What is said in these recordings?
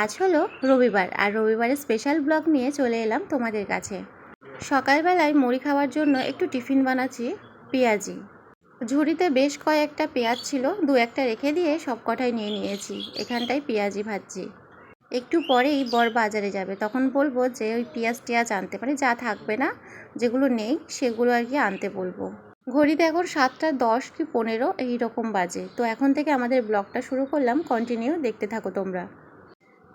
আজ হলো রবিবার, আর রবিবারের স্পেশাল ব্লগ নিয়ে চলে এলাম তোমাদের কাছে। সকালবেলায় মুড়ি খাওয়ার জন্য একটু টিফিন বানাচ্ছি। পেঁয়াজি ঝুড়িতে বেশ কয়েকটা পেঁয়াজ ছিল, দু একটা রেখে দিয়ে সব কটাই নিয়ে নিয়েছি। এখানটায় পেঁয়াজি ভাজছি। একটু পরেই বর বাজারে যাবে, তখন বলবো যে ওই পেঁয়াজ আনতে, মানে যা থাকবে না, যেগুলো নেই সেগুলো আর কি আনতে বলবো। ঘড়িতে এখন 7:10 কি 15 এইরকম বাজে। তো এখন থেকে আমাদের ব্লগটা শুরু করলাম, কন্টিনিউ দেখতে থাকো তোমরা।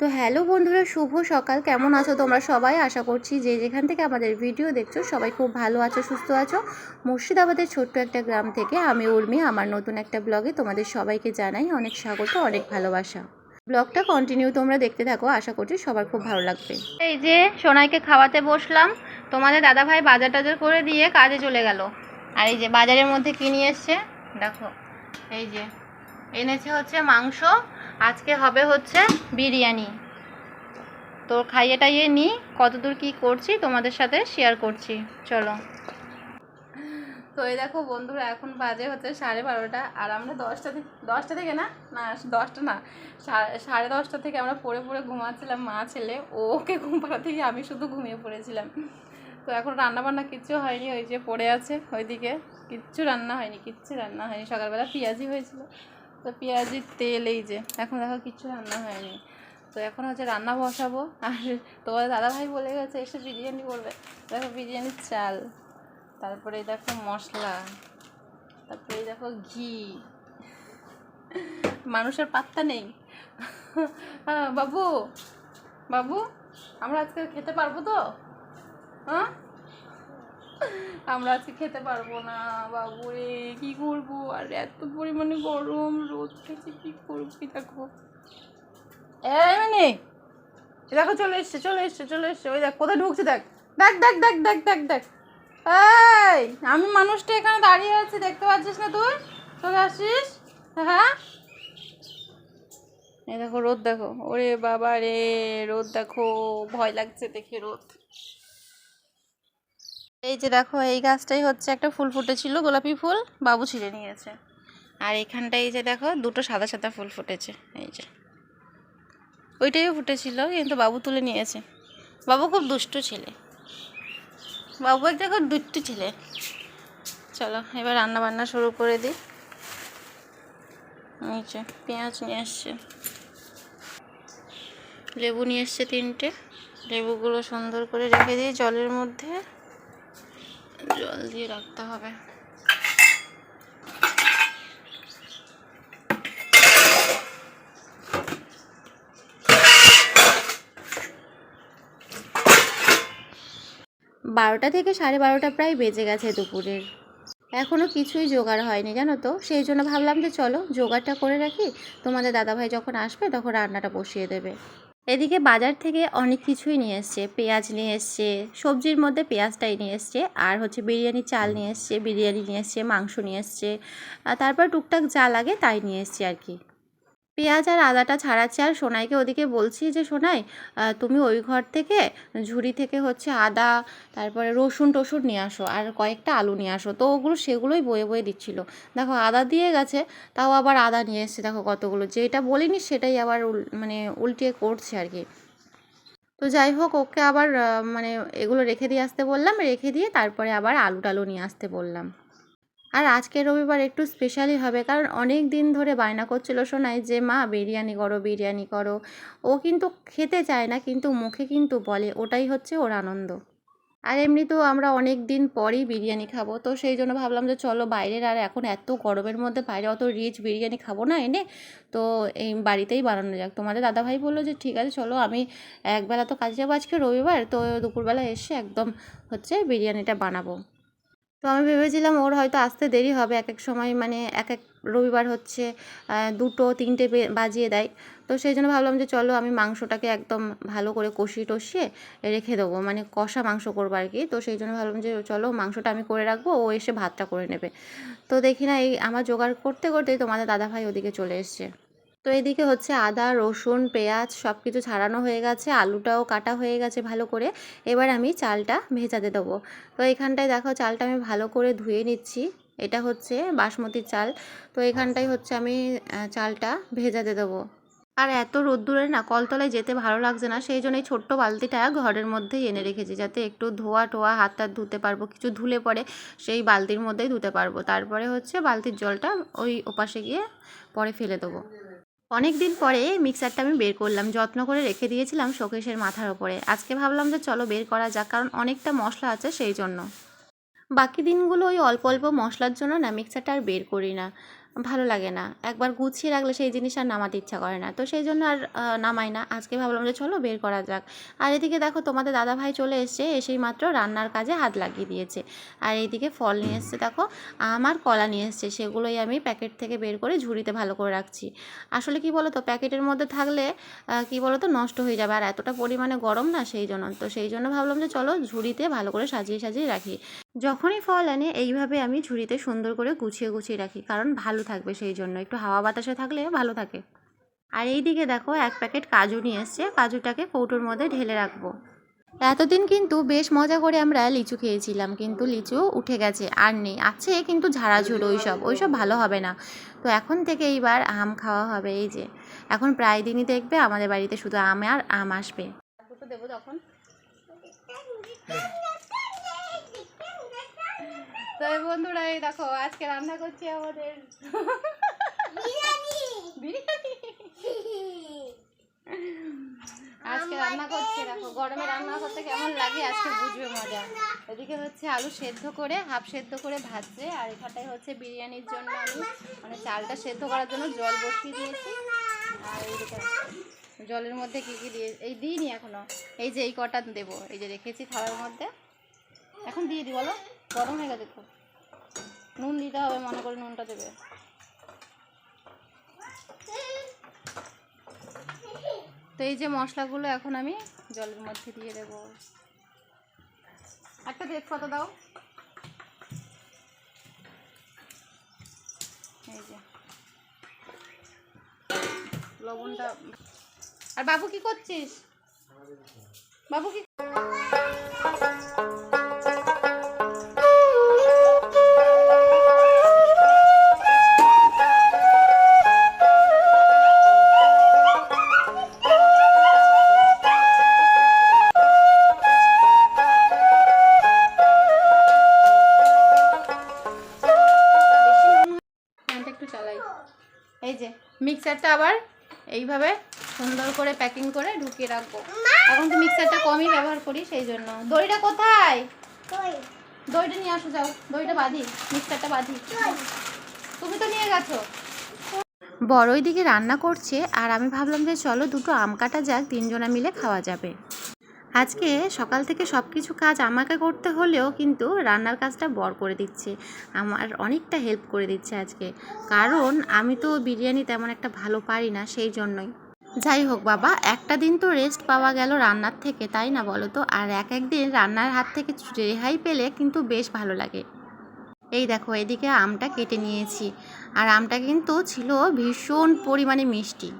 তো হ্যালো বন্ধুরা, শুভ সকাল। কেমন আছো তোমরা সবাই? আশা করছি যে যেখান থেকে আমাদের ভিডিও দেখছো সবাই খুব ভালো আছো, সুস্থ আছো। মুর্শিদাবাদের ছোট্ট একটা গ্রাম থেকে আমি উর্মি আমার নতুন একটা ব্লগে তোমাদের সবাইকে জানাই অনেক স্বাগত, অনেক ভালোবাসা। ব্লগটা কন্টিনিউ তোমরা দেখতে থাকো, আশা করছি সবার খুব ভালো লাগবে। এই যে সোনাইকে খাওয়াতে বসলাম, তোমাদের দাদাভাই বাজার টাজার করে দিয়ে কাজে চলে গেল। আর এই যে বাজারের মধ্যে কি নিয়ে এসছে দেখো, এই যে এনেছে হচ্ছে মাংস, আজকে হবে হচ্ছে বিরিয়ানি। তো খাইয়ে টাইয়ে নিই, কতদূর কি করছি তোমাদের সাথে শেয়ার করছি, চলো। তো এই দেখো বন্ধুরা, এখন বাজে হচ্ছে 12:30, আর আমরা 10টা থেকে না 10টা না 10:30 থেকে আমরা পড়ে ঘুমাচ্ছিলাম, মা ছেলে। ওকে ঘুম পাড়া থেকে আমি শুধু ঘুমিয়ে পড়েছিলাম। তো এখন রান্নাবান্না কিচ্ছু হয়নি, ওই যে পড়ে আছে ওইদিকে, কিচ্ছু রান্না হয়নি। সকালবেলা পেঁয়াজি হয়েছিল, তো পেঁয়াজির তেল এই যে, এখন দেখো কিচ্ছু রান্না হয়নি। তো এখন হচ্ছে রান্না বসাবো। আর তোমার দাদাভাই বলে গেছে এসে বিরিয়ানি করবে। দেখো বিরিয়ানির চাল, তারপরে দেখো মশলা, তারপরে দেখো ঘি, মানুষের পাত্তা নেই। হ্যাঁ বাবু, বাবু আমরা আজকে খেতে পারবো তো? হ্যাঁ আমরা আজকে খেতে পারবো না বাবু রে, কি করবো? আর এত পরিমাণে গরম, রোদ খেয়েছে, কি করবো? দেখো মানে দেখো চলে এসছে। ওই দেখ কোথায় ঢুকছে, দেখ দেখ দেখ দেখ দেখ দেখ দেখ এই আমি মানুষটা এখানে দাঁড়িয়ে আছি, দেখতে পাচ্ছিস না তুই? চলে আসিস? হ্যাঁ এই দেখো রোদ, দেখো ওরে বাবা রে, রোদ দেখো, ভয় লাগছে দেখে রোদ। এই যে দেখো, এই গাছটাই হচ্ছে একটা ফুল ফুটেছিল, গোলাপি ফুল, বাবু ছিঁড়ে নিয়েছে। আর এখানটায় এই যে দেখো দুটো সাদা সাদা ফুল ফুটেছে, এই যে ওইটাইও ফুটেছিল কিন্তু বাবু তুলে নিয়েছে। বাবু খুব দুষ্টু ছেলে, বাবু একটা খুব দুষ্টু ছেলে। চলো এবার রান্না বান্না শুরু করে দিই। এই যে পেঁয়াজ নিয়ে এসছে, লেবু নিয়ে এসছে 3টে, লেবুগুলো সুন্দর করে রেখে দিই জলের মধ্যে, জল দিয়ে রাখতে হবে। বারোটা থেকে 12:30 প্রায় বেজে গেছে দুপুরের, এখনও কিছুই জোগাড় হয়নি জানো তো। সেই জন্য ভাবলাম যে চলো জোগাড়টা করে রাখি, তোমাদের দাদাভাই যখন আসবে তখন রান্নাটা বসিয়ে দেবে। এদিকে বাজার থেকে অনেক কিছুই নিয়ে এসছে, পেঁয়াজ নিয়ে এসছে, সবজির মধ্যে পেঁয়াজটাই নিয়ে এসছে, আর হচ্ছে বিরিয়ানি চাল নিয়ে এসছে, বিরিয়ানি নিয়ে এসছে, মাংস নিয়ে এসছে, তারপর টুকটাক যা লাগে তাই নিয়ে এসছে আর কি। পেঁয়াজ আর আদাটা ছাড়াচ্ছে, আর সোনাইকে ওদিকে বলছি যে সোনাই তুমি ওই ঘর থেকে ঝুড়ি থেকে হচ্ছে আদা, তারপরে রসুন টসুন নিয়ে আসো, আর কয়েকটা আলু নিয়ে আসো। তো সেগুলোই বয়ে বয়ে দিচ্ছিল। দেখো আদা দিয়ে গেছে, তাও আবার আদা নিয়ে এসছে দেখো কতগুলো, যেটা বলিনি সেটাই আবার মানে উল্টিয়ে করছে আর কি। তো যাই হোক, ওকে আবার মানে এগুলো রেখে দিয়ে আসতে বললাম, রেখে দিয়ে তারপরে আবার আলু টালু নিয়ে আসতে বললাম। আর আজকের রবিবার একটু স্পেশালই হবে, কারণ অনেক দিন ধরে বায়না করছিল সোনাই যে মা বিরিয়ানি করো, বিরিয়ানি করো। ও কিন্তু খেতে চায় না, কিন্তু মুখে কিন্তু বলে, ওটাই হচ্ছে ওর আনন্দ। আর এমনিতেও আমরা অনেক দিন পরই বিরিয়ানি খাবো, তো সেই জন্য ভাবলাম যে চলো বাইরের, আর এখন এত গরমের মধ্যে বাইরে অত রিচ বিরিয়ানি খাবো না এনে, তো এই বাড়িতেই বানানো যাক। তোমাদের দাদাভাই বললো যে ঠিক আছে চলো, আমি একবেলা তো কাজে যাবো আজকে রবিবার, তো দুপুরবেলা এসে একদম হচ্ছে বিরিয়ানিটা বানাবো। তো আমি ভেবেছিলাম ওর হয়তো আসতে দেরি হবে, এক এক সময় মানে এক এক রবিবার হচ্ছে 2-3টে বাজিয়ে দেয়। তো সেই জন্য ভাবলাম যে চলো আমি মাংসটাকে একদম ভালো করে কষিয়ে টষিয়ে রেখে দেবো, মানে কষা মাংস করবো আর কি। তো সেই জন্য ভাবলাম যে চলো মাংসটা আমি করে রাখবো, ও এসে ভাতটা করে নেবে। তো দেখি না এই আমার জোগাড় করতে করতেই তোমাদের দাদাভাই ওদিকে চলে এসছে। তো এদিকে হচ্ছে আদা রসুন পেঁয়াজ সব কিছু ছাড়ানো হয়ে গেছে, আলুটাও কাটা হয়ে গেছে ভালো করে। এবার আমি চালটা ভেজাতে দেবো। তো এখানটায় দেখো চালটা আমি ভালো করে ধুয়ে নিচ্ছি, এটা হচ্ছে বাসমতি চাল। তো এখানটায় হচ্ছে আমি চালটা ভেজাতে দেবো। আর এত রোদ্দুরে না কলতলায় যেতে ভালো লাগছে না, সেই জন্য এই ছোট্ট বালতিটা ঘরের মধ্যেই এনে রেখেছি, যাতে একটু ধোয়া টোয়া হাত টাত ধুতে পারবো, কিছু ধুলে পরে সেই বালতির মধ্যেই ধুতে পারবো। তারপরে হচ্ছে বালতির জলটা ওই ওপাশে গিয়ে পরে ফেলে দেবো। অনেক দিন পরে মিক্সারটা আমি বের করলাম, যত্ন করে রেখে দিয়েছিলাম শোকেসের মাথার ওপরে। আজকে ভাবলাম যে চলো বের করা যাক, কারণ অনেকটা মশলা আছে সেই জন্য। বাকি দিনগুলো ওই অল্প অল্প মশলার জন্য না মিক্সারটা আর বের করি না, ভালো লাগে না। একবার গুছিয়ে রাখলে সেই জিনিস আর নামাতে ইচ্ছা করে না, তো সেই জন্য আর নামাই না। আজকে ভাবলাম যে চলো বের করা যাক। আর এদিকে দেখো তোমাদের দাদাভাই চলে এসছে, এসেই মাত্র রান্নার কাজে হাত লাগিয়ে দিয়েছে। আর এইদিকে ফল নিয়ে এসছে, দেখো আম আর কলা নিয়ে এসছে, সেগুলোই আমি প্যাকেট থেকে বের করে ঝুড়িতে ভালো করে রাখছি। আসলে কি বলো তো, প্যাকেটের মধ্যে থাকলে কি বলো তো নষ্ট হয়ে যাবে, আর এতটা পরিমাণে গরম না, সেই জন্য ভাবলাম যে চলো ঝুড়িতে ভালো করে সাজিয়ে সাজিয়ে রাখি। যখনই ফল আনে এইভাবে আমি ঝুড়িতে সুন্দর করে গুছিয়ে গুছিয়ে রাখি, কারণ ভালো থাকবে, সেই জন্য একটু হাওয়া বাতাসে থাকলে ভালো থাকে। আর এই দিকে দেখো এক প্যাকেট কাজু নিয়ে এসছে, কাজুটাকে কৌটোর মধ্যে ঢেলে রাখবো। এতদিন কিন্তু বেশ মজা করে আমরা লিচু খেয়েছিলাম, কিন্তু লিচু উঠে গেছে, আর নেই, আছে কিন্তু ঝাড়াঝুড়ো, ওইসব ভালো হবে না। তো এখন থেকে এইবার আম খাওয়া হবে। এই যে এখন প্রায় দিনই দেখবে আমাদের বাড়িতে শুধু আম আর আম আসবে। দেবো তখন। তো বন্ধুরা এই দেখো আজকে রান্না করছি আমাদের বিরিয়ানি। আজকে রান্না করছি, দেখো গরমে রান্না করতে কেমন লাগে আজকে বুঝবে মজা। এদিকে হচ্ছে আলু সেদ্ধ করে হাফ সেদ্ধ করে ভাজছে, আর এখানটায় হচ্ছে বিরিয়ানির জন্য আমি মানে চালটা সেদ্ধ করার জন্য জল বসিয়ে দিয়েছি। আর এইদিকে জলের মধ্যে কী কী দিয়ে এই দিইনি এখনো, এই যে এই কটা দেবো, এই যে রেখেছি থালার মধ্যে, এখন দিয়ে দিই। বলো গরম হয়ে গেছে তো, নুন দিতে হবে, মনে করে নুনটা দেবে। তো এই যে মশলাগুলো এখন আমি জলের মধ্যে দিয়ে দেবো। একটা তেজপাতা দাও, এই যে লবণটা। আর বাবু কি করছিস? বাবু কি এই যে মিক্সারটা আবার এইভাবে সুন্দর করে প্যাকিং করে ঢুকিয়ে রাখবো। এখন তো মিক্সারটা কমই ব্যবহার করি, সেই জন্য। দড়িটা কোথায়? দড়িটা নিয়ে আসো, যাও দড়িটা বাঁধি, মিক্সারটা বাঁধি। তুমি তো নিয়ে গেছো। বড়ই দিকে রান্না করছে, আর আমি ভাবলাম যে চলো দুটো আম কাটা যাক, তিনজনা মিলে খাওয়া যাবে। আজকে সকাল থেকে সব কিছু কাজ আমাকে করতে হলেও কিন্তু রান্নার কাজটা বর করে দিচ্ছে, আমার অনেকটা হেল্প করে দিচ্ছে আজকে, কারণ আমি তো বিরিয়ানি তেমন একটা ভালো পারি না, সেই জন্যই। যাই হোক বাবা, একটা দিন তো রেস্ট পাওয়া গেল রান্নার থেকে, তাই না বলো তো? আর এক দিন রান্নার হাত থেকে রেহাই পেলে কিন্তু বেশ ভালো লাগে। এই দেখো এদিকে আমটা কেটে নিয়েছি, আর আমটা কিন্তু ছিল ভীষণ পরিমাণে মিষ্টি।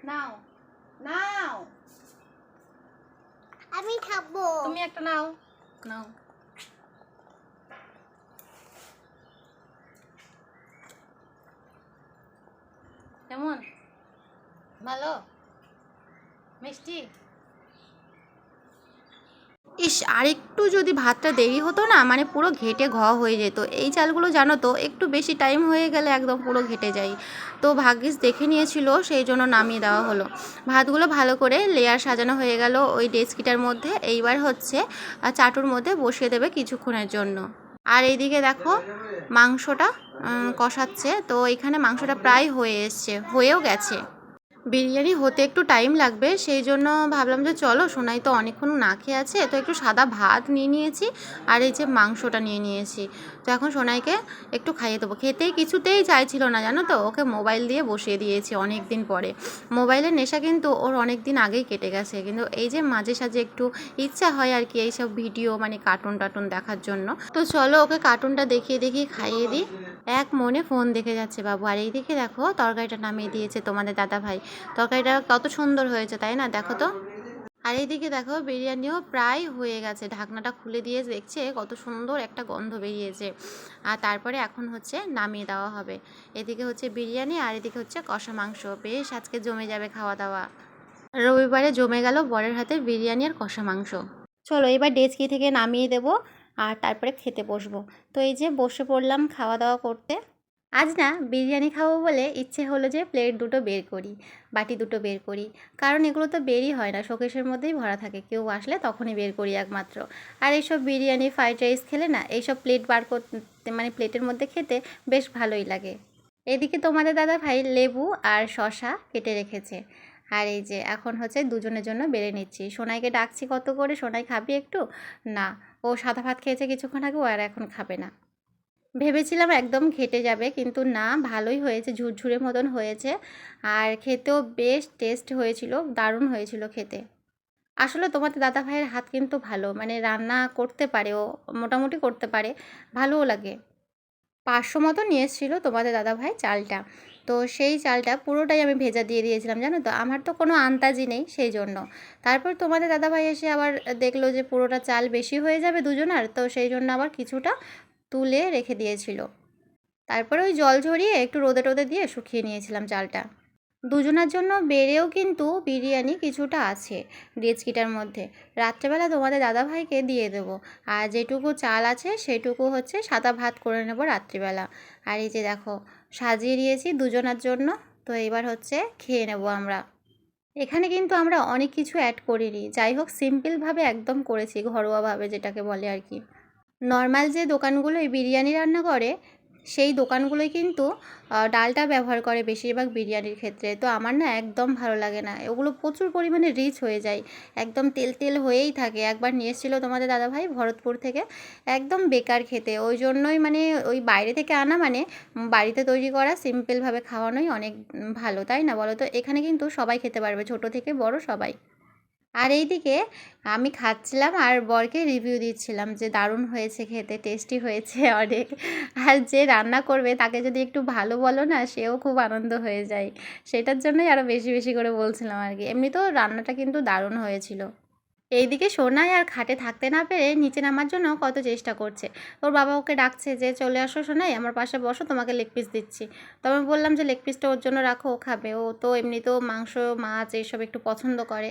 নাও নাও, আমি খাবো। তুমি একটা নাও, নাও। কেমন? ভালো মিষ্টি? ইস, আর একটু যদি ভাতটা দেরি হতো না, মানে পুরো ঘেটে হয়ে যেত। এই চালগুলো জানো তো একটু বেশি টাইম হয়ে গেলে একদম পুরো ঘেটে যায়। তো ভাগ্যিস দেখে নিয়েছিল, সেই জন্য নামিয়ে দেওয়া হলো। ভাতগুলো ভালো করে লেয়ার সাজানো হয়ে গেল ওই ডেচকিটার মধ্যে। এইবার হচ্ছে চাটুর মধ্যে বসিয়ে দেবে কিছুক্ষণের জন্য। আর এইদিকে দেখো মাংসটা কষাচ্ছে, তো এখানে মাংসটা প্রায় হয়েও গেছে। বিরিয়ানি হতে একটু টাইম লাগবে, সেই জন্য ভাবলাম যে চলো, সোনাই তো অনেকক্ষণ না খেয়ে আছে, তো একটু সাদা ভাত নিয়ে নিয়েছি, আর এই যে মাংসটা নিয়ে নিয়েছি। তো এখন সোনাইকে একটু খাইয়ে দেবো। খেতেই কিছুতেই চাইছিল না, জানো তো, ওকে মোবাইল দিয়ে বসিয়ে দিয়েছি অনেক দিন পরে। মোবাইলের নেশা কিন্তু ওর অনেক দিন আগেই কেটে গেছে, কিন্তু এই যে মাঝে সাঝে একটু ইচ্ছা হয় আর কি এইসব ভিডিও মানে কার্টুন টার্টুন দেখার জন্য। তো চলো ওকে কার্টুনটা দেখিয়ে দেখিয়ে খাইয়ে দিই। এক মনে ফোন দেখে যাচ্ছে বাবু। আর এইদিকে দেখো তরকারিটা নামিয়ে দিয়েছে তোমাদের দাদা ভাই। তরকারিটা কত সুন্দর হয়েছে, তাই না? দেখো তো। আর এইদিকে দেখো বিরিয়ানিও প্রায় হয়ে গেছে, ঢাকনাটা খুলে দিয়ে দেখছে কত সুন্দর একটা গন্ধ বেরিয়েছে। আর তারপরে এখন হচ্ছে নামিয়ে দেওয়া হবে। এদিকে হচ্ছে বিরিয়ানি আর এদিকে হচ্ছে কষা মাংস, বেশ আজকে জমে যাবে খাওয়া দাওয়া। রবিবারে জমে গেল বরের হাতে বিরিয়ানি আর কষা মাংস। চলো এবার ডেচকি থেকে নামিয়ে দেব আর তারপরে খেতে বসবো। তো এই যে বসে পড়লাম খাওয়া দাওয়া করতে। আজ না বিরিয়ানি খাবো বলে ইচ্ছে হলো যে প্লেট দুটো বের করি, বাটি দুটো বের করি, কারণ এগুলো তো বেরই হয় না, শোকেসের মধ্যেই ভরা থাকে, কেউ আসলে তখনই বের করি একমাত্র। আর এইসব বিরিয়ানি ফ্রাইড রাইস খেলে না এইসব প্লেট বার করতে মানে প্লেটের মধ্যে খেতে বেশ ভালোই লাগে। এদিকে তোমাদের দাদা ভাই লেবু আর শশা কেটে রেখেছে। আর এই যে এখন হচ্ছে দুজনের জন্য বেড়ে নিচ্ছি। সোনাইকে ডাকছি কত করে, সোনাই খাবি একটু, না ও সাদা ভাত খেয়েছে কিছুক্ষণ আগে, ও আর এখন খাবে না। ভেবেছিলাম একদম ঘেটে যাবে, কিন্তু না, ভালোই হয়েছে, ঝুরঝুরে মতন হয়েছে। আর খেতেও বেশ টেস্ট হয়েছিল, দারুণ হয়েছিল খেতে। আসলে তোমাদের দাদা ভাইয়ের হাত কিন্তু ভালো, মানে রান্না করতে পারে, ও মোটামুটি করতে পারে, ভালোও লাগে। 500 মতো নিয়ে এসেছিলো তোমাদের দাদাভাই চালটা। তো সেই চালটা পুরোটাই আমি ভেজা দিয়ে দিয়েছিলাম, জানো তো, আমার তো কোনো আন্দাজই নেই সেই জন্য। তারপর তোমাদের দাদাভাই এসে আবার দেখলো যে পুরোটা চাল বেশি হয়ে যাবে দুজনার, তো সেই জন্য আবার কিছুটা তুলে রেখে দিয়েছিল। তারপরে ওই জল ঝরিয়ে একটু রোদে টোদে দিয়ে শুকিয়ে নিয়েছিলাম চালটা। দুজনার জন্য বেড়েও কিন্তু বিরিয়ানি কিছুটা আছে ডেচকিটার মধ্যে, রাত্রেবেলা তোমাদের দাদাভাইকে দিয়ে দেবো। আর যেটুকু চাল আছে সেটুকু হচ্ছে সাদা ভাত করে নেব রাত্রিবেলা। আর এই যে দেখো সাজিয়ে দিয়েছি দুজনার জন্য। তো এবার হচ্ছে খেয়ে নেব আমরা। এখানে কিন্তু আমরা অনেক কিছু অ্যাড করিনি, যাই হোক সিম্পলভাবে একদম করেছি, ঘরোয়াভাবে যেটাকে বলে আর কি। নর্মাল যে দোকানগুলোয় বিরিয়ানি রান্না করে সেই দোকানগুলোই কিন্তু ডালটা ব্যবহার করে বেশিরভাগ বিরিয়ানির ক্ষেত্রে। তো আমার না একদম ভালো লাগে না, ওগুলো প্রচুর পরিমাণে রিচ হয়ে যায়, একদম তেল তেল হয়েই থাকে। একবার নিয়ে এসেছিলো তোমাদের দাদাভাই ভরতপুর থেকে, একদম বেকার খেতে। ওই জন্যই মানে ওই বাইরে থেকে আনা মানে বাড়িতে তৈরি করা সিম্পলভাবে খাওয়ানোই অনেক ভালো, তাই না বলো তো? এখানে কিন্তু সবাই খেতে পারবে, ছোট থেকে বড় সবাই। আর এইদিকে আমি খাচ্ছিলাম আর বরকে রিভিউ দিচ্ছিলাম যে দারুণ হয়েছে খেতে, টেস্টি হয়েছে অনেক। আর যে রান্না করবে তাকে যদি একটু ভালো বলো না, সেও খুব আনন্দ হয়ে যায়। সেটার জন্যই আরও বেশি বেশি করে বলছিলাম আর কি। এমনিতেও রান্নাটা কিন্তু দারুণ হয়েছিল। এইদিকে সোনাই আর খাটে থাকতে না পেরে নিচে নামার জন্য কত চেষ্টা করছে। ওর বাবা ওকে ডাকছে যে চলে আসো সোনাই, আমার পাশে বসো, তোমাকে লেগ পিস দিচ্ছি। তো আমি বললাম যে লেগ পিসটা ওর জন্য রাখো, ও খাবে, ও তো এমনিতেও মাংস মাছ এইসব একটু পছন্দ করে,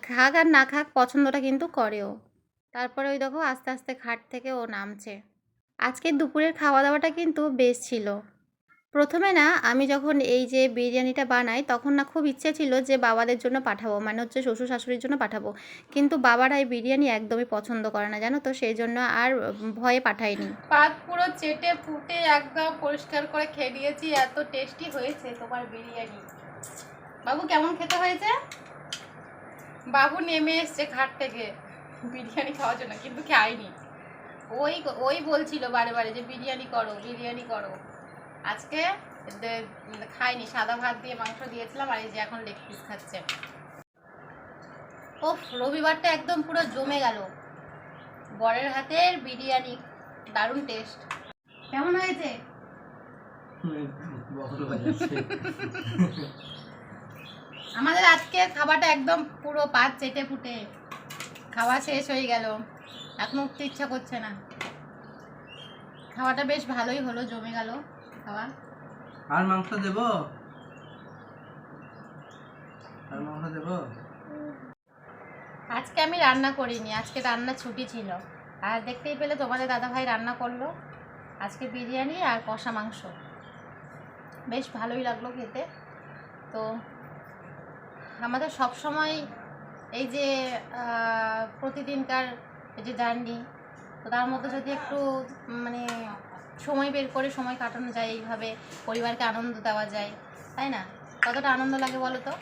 খাক আর না খাক পছন্দটা কিন্তু করে ও। তারপরে ওই দেখো আস্তে আস্তে খাট থেকে ও নামছে। আজকে দুপুরের খাওয়া দাওয়াটা কিন্তু বেশ ছিল। প্রথমে না আমি যখন এই যে বিরিয়ানিটা বানাই তখন না খুব ইচ্ছে ছিল যে বাবাদের জন্য পাঠাবো, মানে হচ্ছে শ্বশুর শাশুড়ির জন্য পাঠাবো, কিন্তু বাবারা এই বিরিয়ানি একদমই পছন্দ করে না, জানো তো, সেই জন্য আর ভয়ে পাঠাইনি। পাত পুরো চেটে ফুটে একদম পরিষ্কার করে খেয়ে দিয়েছি, এত টেস্টি হয়েছে তোমার বিরিয়ানি। বাবু কেমন খেতে হয়েছে? বাবু নেমে এসছে খাট থেকে বিরিয়ানি খাওয়ার জন্য, কিন্তু খাইনি। ওই ওই বলছিল বারে বারে যে বিরিয়ানি করো বিরিয়ানি করো। আজকে খাইনি, সাদা ভাত দিয়ে মাংস দিয়েছিলাম, আর এই যে এখন লেগ পিস খাচ্ছে। ওফ, রবিবারটা একদম পুরো জমে গেল। বরের হাতের বিরিয়ানি দারুণ টেস্ট। কেমন হয়েছে? আমাদের আজকে খাবারটা একদম পুরো পাত চেটে ফুটে খাওয়া শেষ হয়ে গেল, এখন উঠতে ইচ্ছা করছে না। খাওয়াটা বেশ ভালোই হলো, জমে গেল খাওয়া। আর মাংস দেব? আর মাংস দেব? আজকে আমি রান্না করিনি, আজকে রান্না ছুটি ছিল। আর দেখতেই পেলে তোমাদের দাদাভাই রান্না করলো আজকে বিরিয়ানি আর কষা মাংস, বেশ ভালোই লাগলো খেতে। তো আমাদের সব সময় এই যে প্রতিদিনকার এই যে জার্নি, তো তার মধ্যে যদি একটু মানে সময় বের করে সময় কাটানো যায়, এইভাবে পরিবারকে আনন্দ দেওয়া যায়, তাই না? কতটা আনন্দ লাগে বলো তো?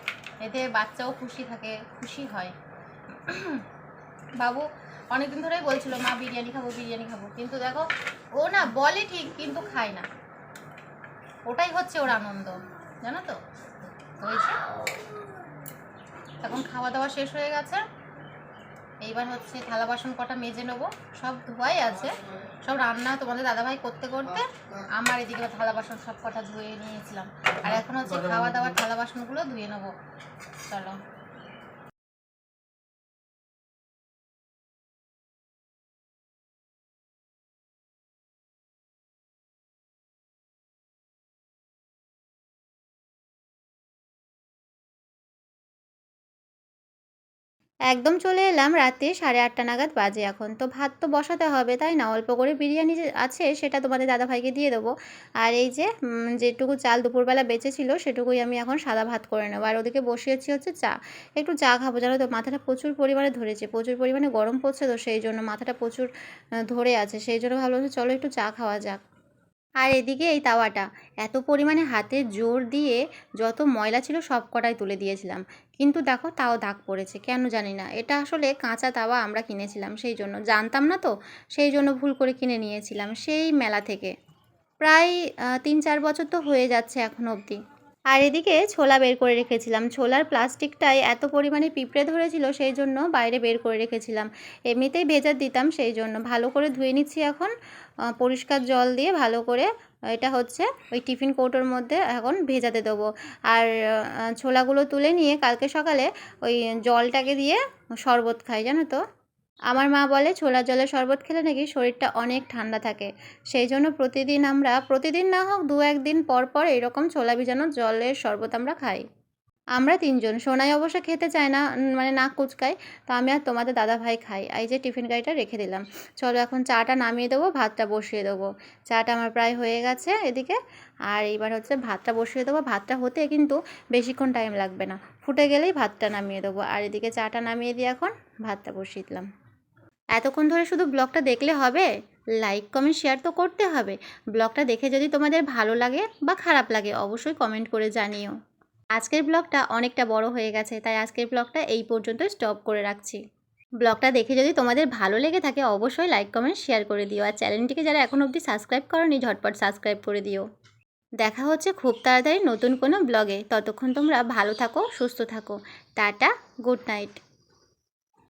এতে বাচ্চাও খুশি থাকে, খুশি হয়। বাবু অনেকদিন ধরেই বলছিল মা বিরিয়ানি খাবো বিরিয়ানি খাবো, কিন্তু দেখো ও না বলে ঠিক কিন্তু খায় না, ওটাই হচ্ছে ওর আনন্দ, জানো তো। হয়েছে এখন খাওয়া দাওয়া শেষ হয়ে গেছে, এইবার হচ্ছে থালা বাসন কটা মেজে নেবো, সব ধোয়াই আছে, সব রান্না তোমাদের দাদাভাই করতে করতে আমার এদিকে থালা বাসন সব কটা ধুয়ে নিয়েছিলাম, আর এখন হচ্ছে খাওয়া দাওয়ার থালা বাসনগুলো ধুয়ে নেবো। চলো। একদম চলে এলাম রাতে 8:30 নাগাদ বাজে এখন। তো ভাত তো বসাতে হবে, তাই না? অল্প করে বিরিয়ানি যে আছে সেটা তোমাদের দাদাভাইকে দিয়ে দেবো। আর এই যে যেটুকু চাল দুপুরবেলা বেঁচেছিল সেটুকুই আমি এখন সাদা ভাত করে নেবো। আর ওদিকে বসিয়েছি হচ্ছে চা। একটু চা খাবো, জানো তো মাথাটা প্রচুর পরিমাণে ধরেছে। প্রচুর পরিমাণে গরম পড়ছে তো সেই জন্য মাথাটা প্রচুর ধরে আছে। সেই জন্য ভাবলাম যে চলো একটু চা খাওয়া যাক। আর এদিকে এই তাওয়াটা এত পরিমাণে হাতে জোর দিয়ে যত ময়লা ছিল সব কটাই তুলে দিয়েছিলাম, কিন্তু দেখো তাও দাগ পড়েছে, কেন জানি না। এটা আসলে কাঁচা তাওয়া আমরা কিনেছিলাম, সেই জন্য জানতাম না তো, সেই জন্য ভুল করে কিনে নিয়েছিলাম সেই মেলা থেকে। প্রায় 3-4 বছর তো হয়ে যাচ্ছে এখনো অবধি। আর এদিকে ছোলা বের করে রেখেছিলাম, ছোলার প্লাস্টিকটায় এত পরিমাণে পিঁপড়ে ধরেছিল সেই জন্য বাইরে বের করে রেখেছিলাম। এমনিতেই ভেজা দিতাম, সেই জন্য ভালো করে ধুয়ে নিচ্ছি এখন পরিষ্কার জল দিয়ে ভালো করে। এটা হচ্ছে ওই টিফিন কৌটোর মধ্যে এখন ভেজাতে দেবো। আর ছোলাগুলো তুলে নিয়ে কালকে সকালে ওই জলটাকে দিয়ে শরবত খাই, জানো তো। আমার মা বলে ছোলার জলের শরবত খেলে নাকি শরীরটা অনেক ঠান্ডা থাকে। সেই জন্য প্রতিদিন আমরা, প্রতিদিন না হোক 2-1 দিন পর পর এরকম ছোলা ভিজানো জলের শরবত আমরা খাই। আমরা 3 জন। সোনাই অবশ্য খেতে চায় না, মানে নাক কুচকায়। তো আমি আর তোমাদের দাদাভাই খাই। এই যে টিফিন গাড়িটা রেখে দিলাম। চলো এখন চাটা নামিয়ে দেবো, ভাতটা বসিয়ে দেবো। চাটা আমার প্রায় হয়ে গেছে এদিকে। আর এইবার হচ্ছে ভাতটা বসিয়ে দেবো। ভাতটা হতে কিন্তু বেশিক্ষণ টাইম লাগবে না, ফুটে গেলেই ভাতটা নামিয়ে দেবো। আর এদিকে চাটা নামিয়ে দিয়ে এখন ভাতটা বসিয়ে দিলাম। এতক্ষণ ধরে শুধু ব্লগটা দেখলে হবে? লাইক কমেন্ট শেয়ার তো করতে হবে। ব্লগটা দেখে যদি তোমাদের ভালো লাগে বা খারাপ লাগে অবশ্যই কমেন্ট করে জানিও। আজকের ব্লগটা অনেকটা বড় হয়ে গেছে, তাই আজকের ব্লগটা এই পর্যন্ত স্টপ করে রাখছি। ব্লগটা দেখে যদি তোমাদের ভালো লেগে থাকে অবশ্যই লাইক কমেন্ট শেয়ার করে দিও। আর চ্যানেলটিকে যারা এখন অবধি সাবস্ক্রাইব করোনি ঝটপট সাবস্ক্রাইব করে দিও। দেখা হচ্ছে খুব তাড়াতাড়ি নতুন কোনো ব্লগে। ততক্ষণ তোমরা ভালো থাকো, সুস্থ থাকো। Tata, good night.